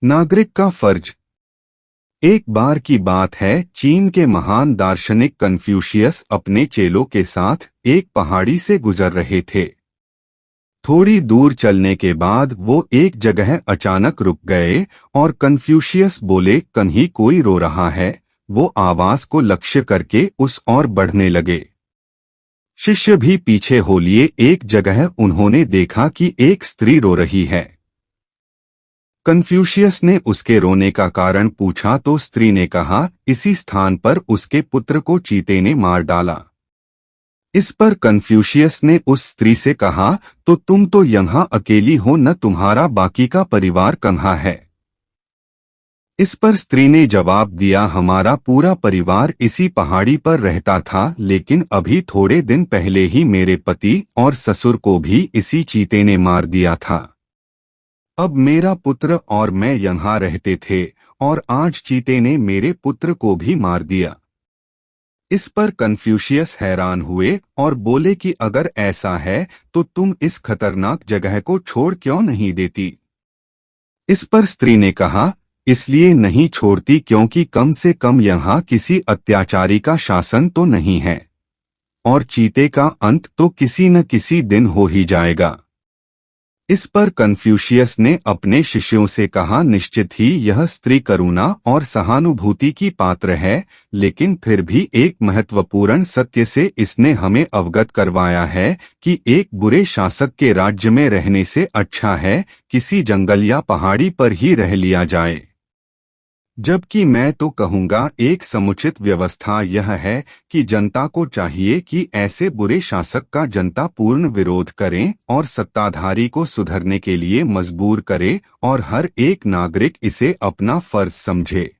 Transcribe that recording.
नागरिक का फर्ज। एक बार की बात है, चीन के महान दार्शनिक कन्फ्यूशियस अपने चेलों के साथ एक पहाड़ी से गुजर रहे थे। थोड़ी दूर चलने के बाद वो एक जगह अचानक रुक गए और कन्फ्यूशियस बोले, कहीं कोई रो रहा है। वो आवाज को लक्ष्य करके उस ओर बढ़ने लगे। शिष्य भी पीछे हो लिए। एक जगह उन्होंने देखा कि एक स्त्री रो रही है। कन्फ्यूशियस ने उसके रोने का कारण पूछा तो स्त्री ने कहा, इसी स्थान पर उसके पुत्र को चीते ने मार डाला। इस पर कन्फ्यूशियस ने उस स्त्री से कहा, तो तुम तो यहाँ अकेली हो, न तुम्हारा बाकी का परिवार कहाँ है? इस पर स्त्री ने जवाब दिया, हमारा पूरा परिवार इसी पहाड़ी पर रहता था, लेकिन अभी थोड़े दिन पहले ही मेरे पति और ससुर को भी इसी चीते ने मार दिया था। अब मेरा पुत्र और मैं यहाँ रहते थे और आज चीते ने मेरे पुत्र को भी मार दिया। इस पर कन्फ्यूशियस हैरान हुए और बोले कि अगर ऐसा है तो तुम इस खतरनाक जगह को छोड़ क्यों नहीं देती? इस पर स्त्री ने कहा, इसलिए नहीं छोड़ती क्योंकि कम से कम यहाँ किसी अत्याचारी का शासन तो नहीं है, और चीते का अंत तो किसी न किसी दिन हो ही जाएगा। इस पर कन्फ्यूशियस ने अपने शिष्यों से कहा, निश्चित ही यह स्त्री करुणा और सहानुभूति की पात्र है, लेकिन फिर भी एक महत्वपूर्ण सत्य से इसने हमें अवगत करवाया है कि एक बुरे शासक के राज्य में रहने से अच्छा है किसी जंगल या पहाड़ी पर ही रह लिया जाए। जबकि मैं तो कहूँगा, एक समुचित व्यवस्था यह है कि जनता को चाहिए कि ऐसे बुरे शासक का जनता पूर्ण विरोध करें और सत्ताधारी को सुधरने के लिए मजबूर करे और हर एक नागरिक इसे अपना फर्ज समझे।